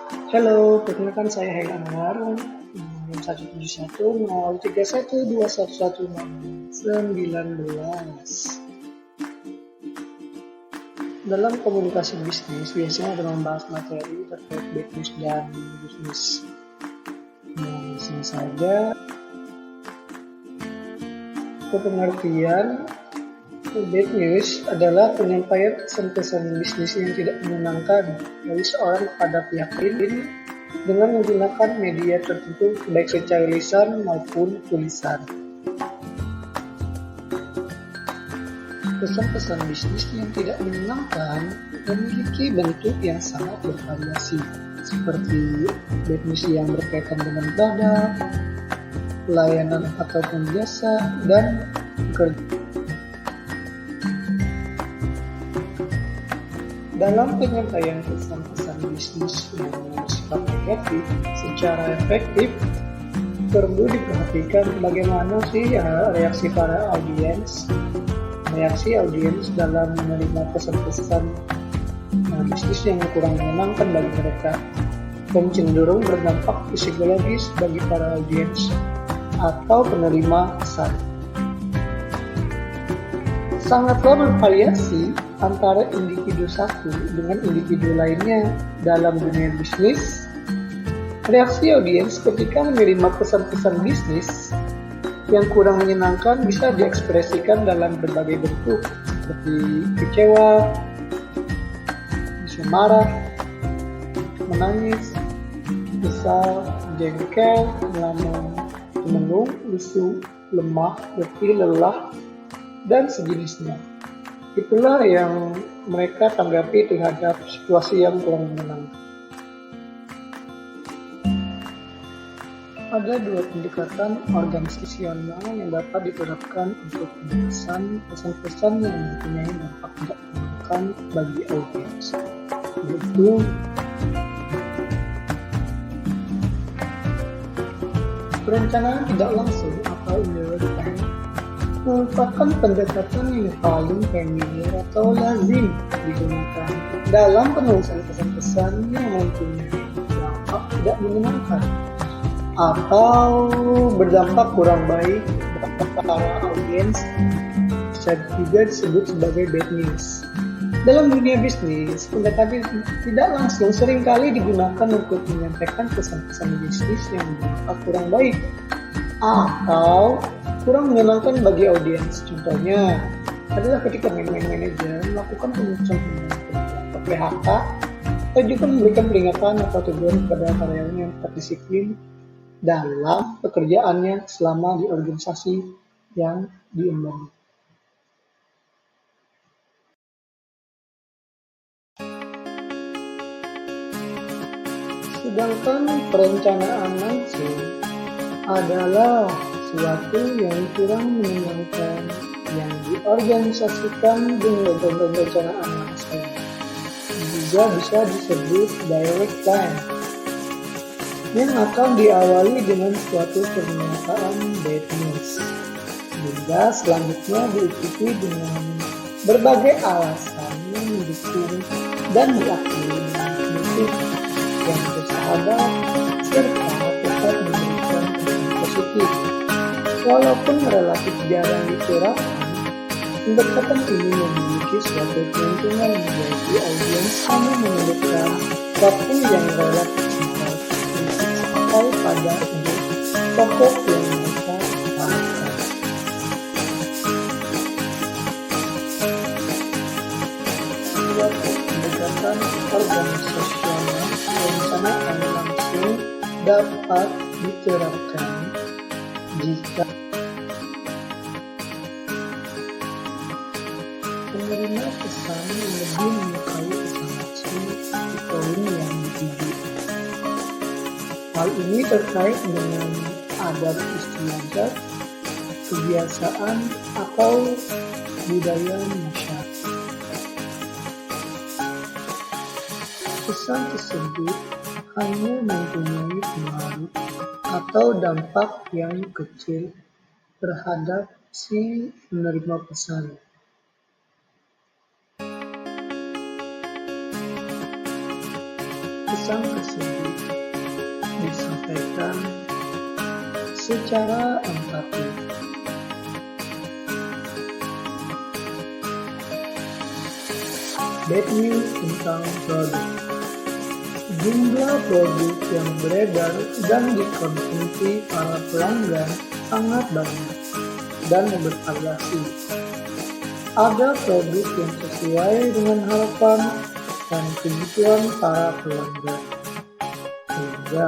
Halo, perkenalkan saya Hail Anwar, nomor 17103121119. Dalam komunikasi bisnis, biasanya ada membahas materi terkait bisnis dan bisnis. Di sini saja, pengertian bad news adalah penyampaian pesan-pesan bisnis yang tidak menyenangkan dari seorang kepada pihak lain dengan menggunakan media tertentu baik secara lisan maupun tulisan. Pesan-pesan bisnis yang tidak menyenangkan memiliki bentuk yang sangat bervariasi, seperti bad news yang berkaitan dengan produk, pelayanan ataupun jasa, dan pekerjaan. Dalam penyampaian pesan-pesan bisnis yang bersifat negatif secara efektif, perlu diperhatikan bagaimana sih reaksi audiens dalam menerima pesan-pesan bisnis yang kurang menyenangkan bagi mereka dan cenderung berdampak psikologis bagi para audiens atau penerima pesan. Sangatlah bervariasi antara individu satu dengan individu lainnya dalam dunia bisnis. Reaksi audiens ketika menerima pesan-pesan bisnis yang kurang menyenangkan bisa diekspresikan dalam berbagai bentuk, seperti kecewa, bisa marah, menangis, bisa jengkel, menung, lusuh, lemah, letih, lelah, dan sejenisnya. Itulah yang mereka tanggapi terhadap situasi yang kurang menyenangkan. Ada dua pendekatan organisasional yang dapat diterapkan untuk memesan pesan-pesan yang mempunyai dampak tidak menyenangkan bagi audiens, yaitu perencanaan tidak langsung atau indirect planning merupakan pendekatan yang paling familiar atau lazim digunakan dalam penulisan pesan-pesan yang mempunyai dampak tidak menyenangkan atau berdampak kurang baik bagi para audiens, bisa juga disebut sebagai bad news. Dalam dunia bisnis, pendekatan tidak langsung seringkali digunakan untuk menyampaikan pesan-pesan bisnis yang berdampak kurang baik atau kurang menyenangkan bagi audiens. Contohnya adalah ketika manajer melakukan pemutusan atau PHK, atau juga memberikan peringatan atau teguran kepada karyawan yang tak disiplin dalam pekerjaannya selama di organisasi yang diemban. Sedangkan perencanaan langsung adalah sesuatu yang kurang menyenangkan yang diorganisasikan dengan perencanaan langsung. Juga bisa disebut direct plan, yang akan diawali dengan suatu pernyataan bad news, hingga selanjutnya diikuti dengan berbagai alasan yang mendukung dan diakui bentuk yang bersahabat serta tetap memberikan pesan positif. Walaupun relatif jarang diterapkan, pendekatan ini memiliki suatu keuntungan bagi audiens hanya menyebutkan waktu yang relatif singkat sampai pada ide pokok yang mereka harapkan. Suatu pendekatan organisasional perencanaan langsung dapat diterapkan jika penerima pesan lebih menyukai pesan langsung di poin yang dituju. Hal ini terkait dengan adat istiadat, kebiasaan, atau budaya masyarakat. Pesan tersebut hanya mempunyai pengaruh atau dampak yang kecil terhadap si penerima pesan. pesan tersebut disampaikan secara empati. Bad news tentang produk. Jumlah produk yang beredar dan dikonsumsi para pelanggan sangat banyak dan bervariasi. Ada produk yang sesuai dengan harapan dan kebutuhan para pelanggan, sehingga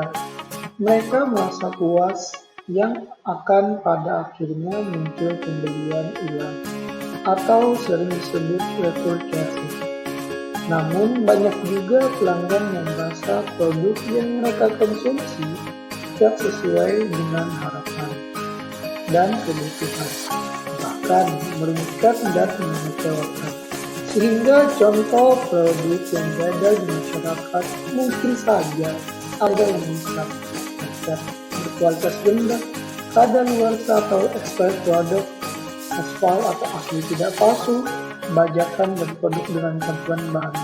mereka merasa puas yang akan pada akhirnya muncul pembelian ulang atau sering disebut repurchasing. Namun banyak juga pelanggan yang merasa produk yang mereka konsumsi tidak sesuai dengan harapan dan kebutuhan, bahkan merugikan dan mengecewakan. Sehingga contoh produk yang beredar di masyarakat mungkin saja ada yang rusak, cacat, berkualitas rendah, kadaluarsa atau expired produk, aspal atau asli tidak palsu, bajakan dan produk dengan campuran bahan.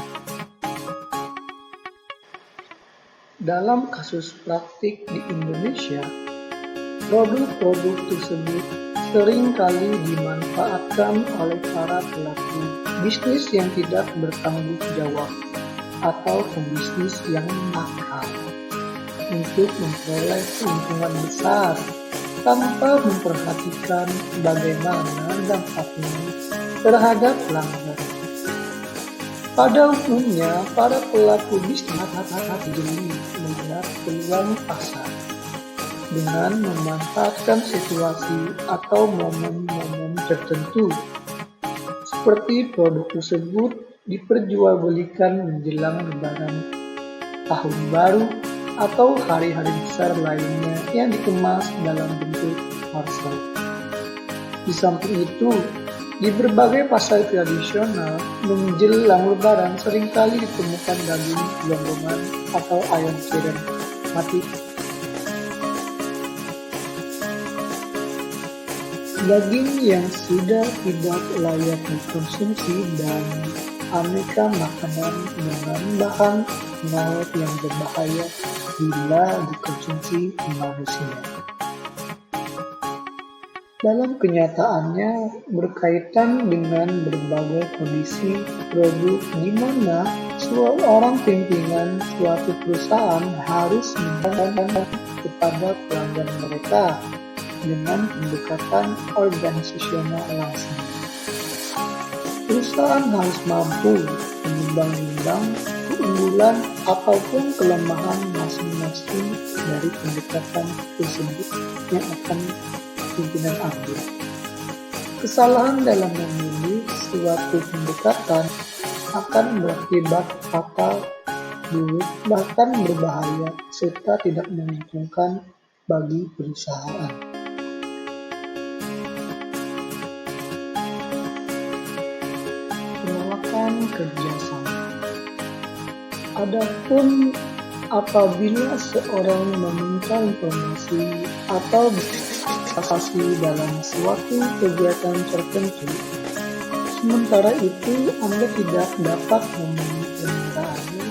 Dalam kasus praktik di Indonesia, produk-produk tersebut sering kali dimanfaatkan oleh para pelaku bisnis yang tidak bertanggung jawab atau pembisnis yang nakal untuk memperoleh keuntungan besar tanpa memperhatikan bagaimana dampaknya terhadap pelanggan. Pada umumnya, para pelaku bisnis jeli melihat peluang pasar dengan memanfaatkan situasi atau momen-momen tertentu, seperti produk tersebut diperjualbelikan menjelang Lebaran, Tahun Baru, atau hari-hari besar lainnya yang dikemas dalam bentuk parcel. Di samping itu, di berbagai pasar tradisional menjelang Lebaran seringkali ditemukan daging gelonggongan atau ayam cireng mati. Daging yang sudah tidak layak dikonsumsi dan aneka makanan dengan bahan pengawet yang berbahaya bila dikonsumsi manusia. Dalam kenyataannya berkaitan dengan berbagai kondisi produk di mana seorang pimpinan suatu perusahaan harus memberikan kepada pelanggan mereka dengan pendekatan organisasional langsung. Perusahaan harus mampu menimbang-nimbang keunggulan ataupun kelemahan masing-masing dari pendekatan tersebut yang akan pimpinan ambil. Kesalahan dalam memilih suatu pendekatan akan berakibat fatal, buruk, bahkan berbahaya, serta tidak menguntungkan bagi perusahaan. Penolakan kerjasama. Adapun apabila seorang meminta informasi atau investasi dalam suatu kegiatan tertentu, sementara itu Anda tidak dapat memenuhi permintaannya,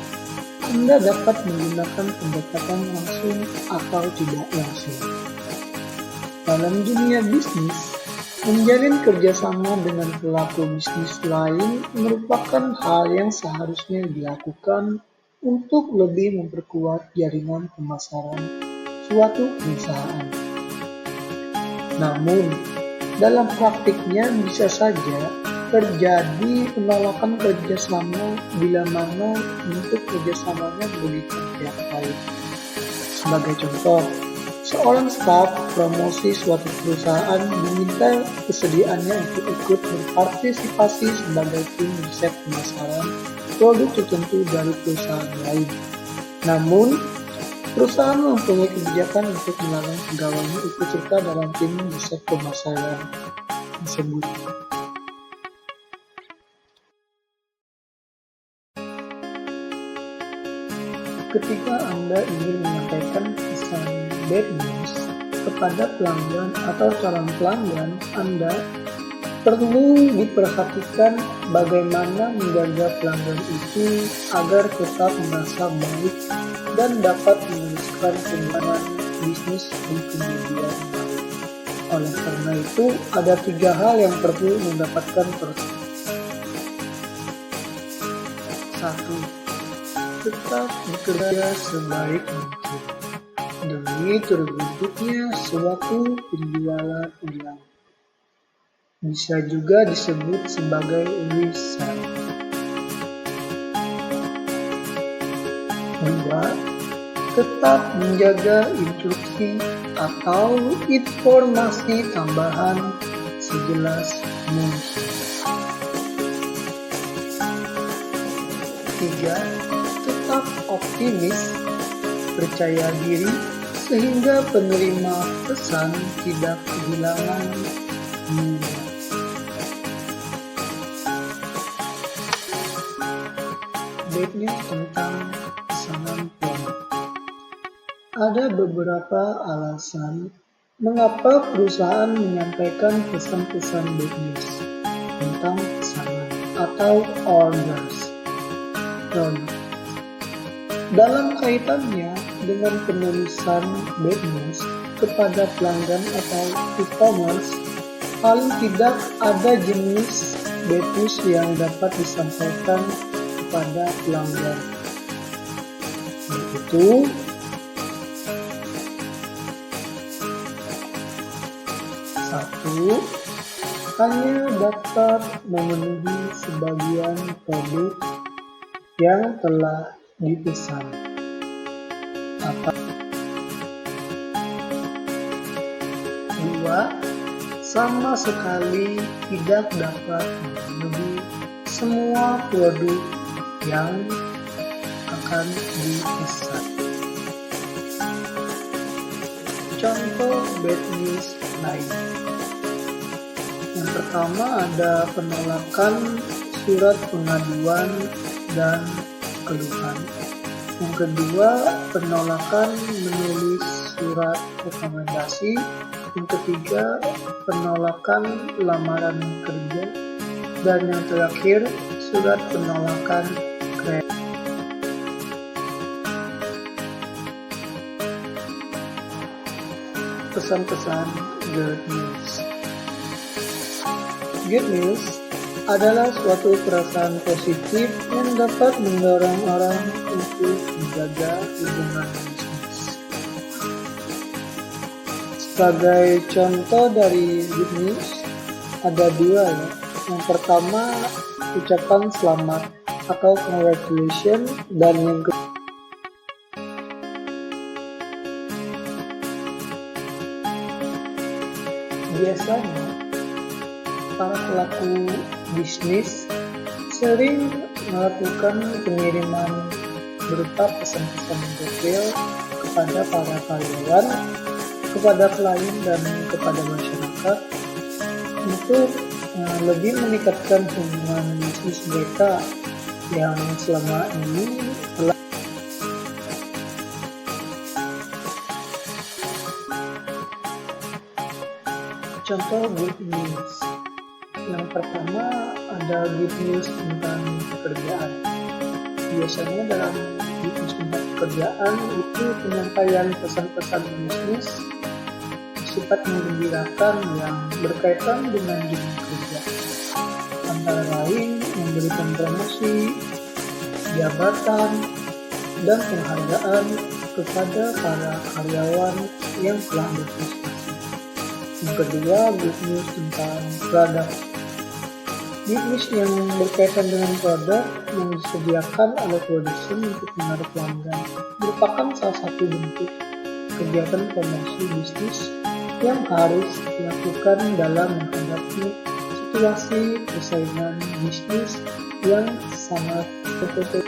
Anda dapat menggunakan pendekatan langsung atau tidak langsung. Dalam dunia bisnis, menjalin kerjasama dengan pelaku bisnis lain merupakan hal yang seharusnya dilakukan untuk lebih memperkuat jaringan pemasaran suatu perusahaan. Namun, dalam praktiknya bisa saja terjadi penolakan kerjasama bila mana bentuk kerjasamanya merugikan pihak lain. Sebagai contoh, seorang staf promosi suatu perusahaan meminta kesediaannya untuk ikut berpartisipasi sebagai tim riset pemasaran produk tertentu dari perusahaan lain. Namun, perusahaan mempunyai kebijakan untuk melarang pegawainya ikut serta dalam tim riset pemasaran tersebut. Ketika Anda ingin menyampaikan pesan bad news kepada pelanggan atau calon pelanggan Anda, Perlu diperhatikan bagaimana menjaga pelanggan itu agar tetap merasa baik dan dapat meneruskan pengembangan bisnis di kemudian hari. Oleh karena itu, ada 3 hal yang perlu mendapatkan perhatian. 1. Tetap bekerja sebaik mungkin demi terbentuknya suatu penjualan ulang. Bisa juga disebut sebagai research. 2. Tetap menjaga instruksi atau informasi tambahan sejelas mungkin. 3. Tetap optimis, percaya diri, sehingga penerima pesan tidak kehilangan minat. Bad news tentang pesanan produk. Ada beberapa alasan mengapa perusahaan menyampaikan pesan-pesan bad news tentang pesanan atau orders produk. Dalam kaitannya dengan penulisan bad news kepada pelanggan atau e-commerce, paling tidak ada jenis bad news yang dapat disampaikan kepada pelanggan, yaitu satu, hanya dapat memenuhi sebagian produk yang telah dipesan, atau 2, sama sekali tidak dapat memenuhi semua produk yang akan dipesan. Contoh bad news lain. Yang pertama ada penolakan surat pengaduan dan keluhan. Yang kedua, penolakan menulis surat rekomendasi. Yang ketiga, penolakan lamaran kerja. Dan yang terakhir, surat penolakan kredit. Pesan-pesan good news. Good news adalah suatu perasaan positif yang dapat mendorong orang untuk menjaga hubungan bisnis. Sebagai contoh dari good news, ada 2 ya. Yang pertama, ucapan selamat atau congratulations, dan yang kedua, biasanya para pelaku bisnis sering melakukan pengiriman berupa pesan-pesan detail kepada para karyawan, kepada klien, dan kepada masyarakat untuk lebih meningkatkan hubungan bisnis mereka yang selama ini telah contoh good news. Yang pertama ada good news tentang pekerjaan. Biasanya dalam good news tentang pekerjaan itu penyampaian pesan-pesan bisnis bersifat menggembirakan yang berkaitan dengan dunia kerja. Antara lain memberikan promosi, jabatan, dan penghargaan kepada para karyawan yang telah berprestasi. Yang kedua, good news tentang produk. Good news yang berkaitan dengan produk yang disediakan oleh produsen untuk menarik pelanggan merupakan salah satu bentuk kegiatan promosi bisnis yang harus dilakukan dalam menghadapi situasi persaingan bisnis yang sangat tertutup.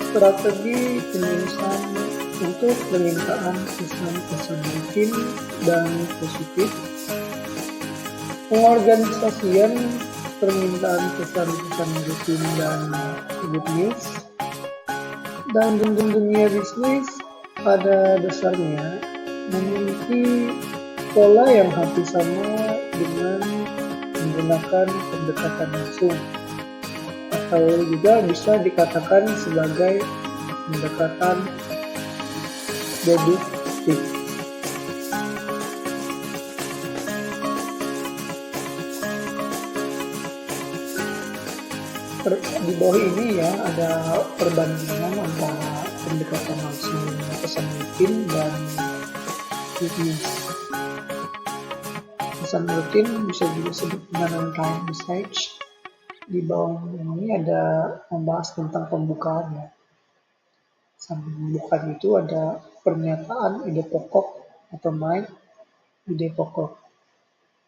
Strategi penulisan untuk permintaan pesan-pesan rutin dan positif. Pengorganisasian permintaan pesan-pesan rutin dan good news. Dan dunia bisnis pada dasarnya memiliki pola yang hampir sama dengan menggunakan pendekatan langsung, atau juga bisa dikatakan sebagai pendekatan deduktif. Di bawah ini ya ada perbandingan antara pendekatan langsung pesan rutin dan reviews. Pesan rutin bisa juga disebut dengan time message. Di bawah ini ada membahas tentang pembukaan ya. Sambil pembukaan itu ada pernyataan ide pokok atau main ide pokok.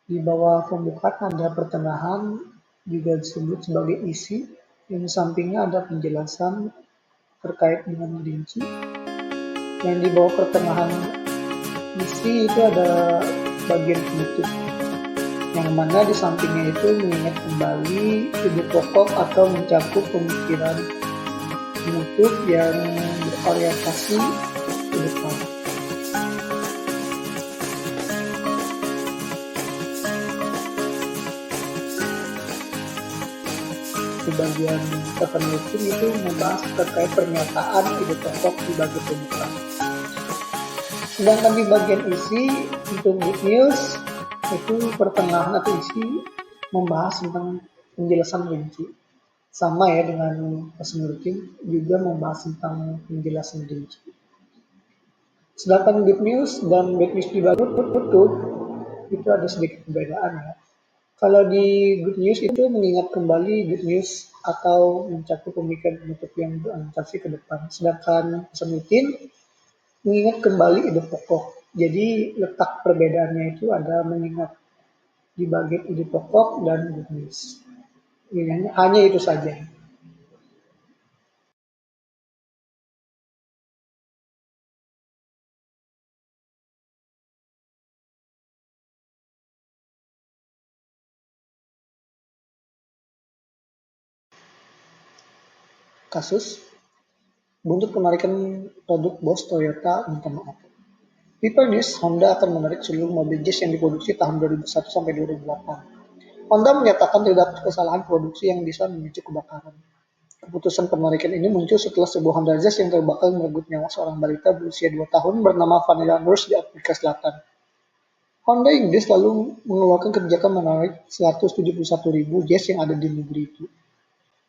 Di bawah pembukaan ada pertengahan, juga disebut sebagai isi, yang di sampingnya ada penjelasan terkait dengan rinci. Yang di bawah pertengahan isi itu ada bagian penutup, yang mana di sampingnya itu mengingat kembali ide pokok atau mencakup pemikiran penutup yang berorientasi ke depan. Di bagian penutup itu membahas terkait pernyataan ide pokok di bagian pembukaan. Sedangkan di bagian isi untuk good news itu pertengahan atau isi membahas tentang penjelasan rinci. Sama ya dengan pesan rutin juga membahas tentang penjelasan rinci. Sedangkan good news dan bad news di bagian penutup itu ada sedikit perbedaan ya. Kalau di good news itu mengingat kembali good news atau mencakup pemikiran penutup yang berorientasi ke depan. Sedangkan pesan rutin mengingat kembali ide pokok. Jadi letak perbedaannya itu ada mengingat di bagian ide pokok dan good news. Hanya itu saja. Kasus buntut penarikan produk bos Toyota minta maaf. People News, Honda akan menarik seluruh mobil Jazz yang diproduksi tahun 2001 sampai 2008. Honda menyatakan terdapat kesalahan produksi yang bisa memicu kebakaran. Keputusan penarikan ini muncul setelah sebuah Honda Jazz yang terbakar merenggut nyawa seorang balita berusia 2 tahun bernama Vanilla Nurse di Afrika Selatan. Honda Inggris lalu mengeluarkan kebijakan menarik 171.000 Jazz yang ada di negeri itu.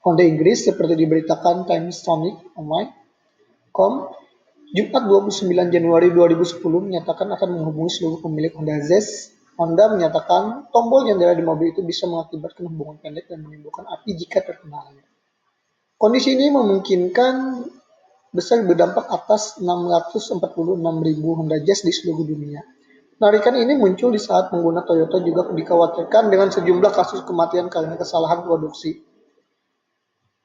Honda Inggris, seperti diberitakan Times Sonic Online.com, Jumat 29 Januari 2010 menyatakan akan menghubungi seluruh pemilik Honda Jazz. Honda menyatakan tombol jendela di mobil itu bisa mengakibatkan hubungan pendek dan menimbulkan api jika terkena air. Kondisi ini memungkinkan besar berdampak atas 646.000 Honda Jazz di seluruh dunia. Penarikan ini muncul di saat pengguna Toyota juga dikhawatirkan dengan sejumlah kasus kematian karena kesalahan produksi.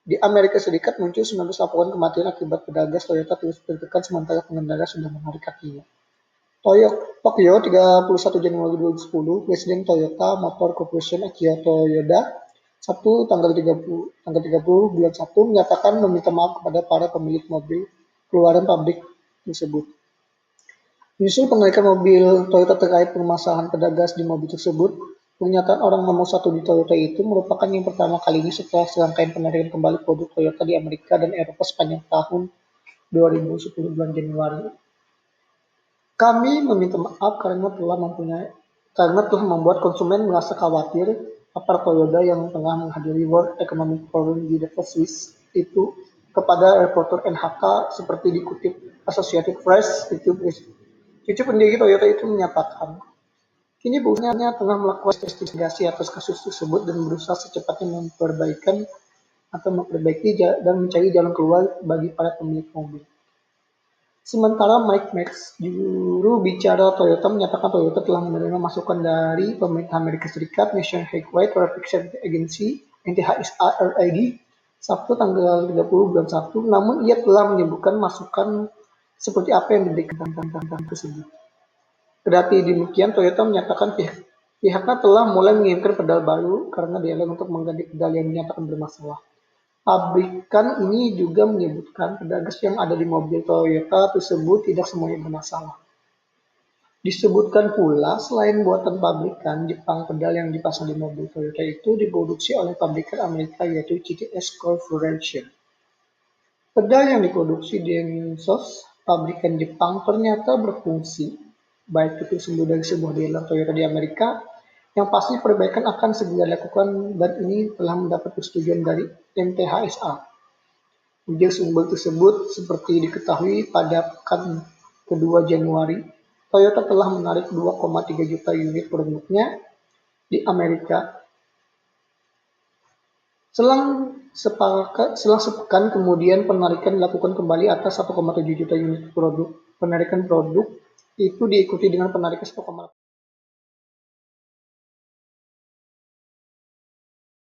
Di Amerika Serikat muncul 19 laporan kematian akibat pedagang Toyota terus tertekan sementara pengendara sudah menarik kakinya. Tokyo 31 Januari 2010, Presiden Toyota Motor Corporation Akio Toyoda Sabtu tanggal 30 bulan 1 menyatakan meminta maaf kepada para pemilik mobil keluaran pabrik tersebut. Menyusul penarikan mobil Toyota terkait permasalahan pedagang di mobil tersebut, pernyataan orang nomor satu di Toyota itu merupakan yang pertama kalinya setelah serangkaian penarikan kembali produk Toyota di Amerika dan Eropa sepanjang tahun 2010 bulan Januari. Kami meminta maaf karena telah membuat konsumen merasa khawatir, papar Toyota yang tengah menghadiri World Economic Forum di Davos, Swiss itu kepada reporter NHK seperti dikutip Associated Press. Cucu pendiri Toyota itu menyatakan, kini perusahaannya tengah melakukan investigasi atas kasus tersebut dan berusaha secepatnya memperbaiki dan mencari jalan keluar bagi para pemilik mobil. Sementara Mike Max, juru bicara Toyota, menyatakan Toyota telah menerima masukan dari pemerintah Amerika Serikat, National Highway Traffic Safety Agency (NHTSA) Sabtu tanggal 30 bulan 1, namun ia telah menyebutkan masukan seperti apa yang diberikan tersebut. Kendati demikian, Toyota menyatakan pihaknya telah mulai mengirimkan pedal baru karena dialog untuk mengganti pedal yang dinyatakan bermasalah. Pabrikan ini juga menyebutkan pedal gas yang ada di mobil Toyota tersebut tidak semuanya bermasalah. Disebutkan pula, selain buatan pabrikan Jepang, pedal yang dipasang di mobil Toyota itu diproduksi oleh pabrikan Amerika yaitu CTS Corporation. Pedal yang diproduksi di Densos, pabrikan Jepang, ternyata berfungsi, baik itu sumber dari sebuah dealer Toyota di Amerika, yang pasti perbaikan akan segera dilakukan dan ini telah mendapat persetujuan dari MTHSA. Ujar sumber tersebut seperti diketahui pada pekan kedua Januari, Toyota telah menarik 2,3 juta unit produknya di Amerika. Selang sepekan kemudian penarikan dilakukan kembali atas 1,7 juta unit produk. Penarikan produk itu diikuti dengan penarikan 1,8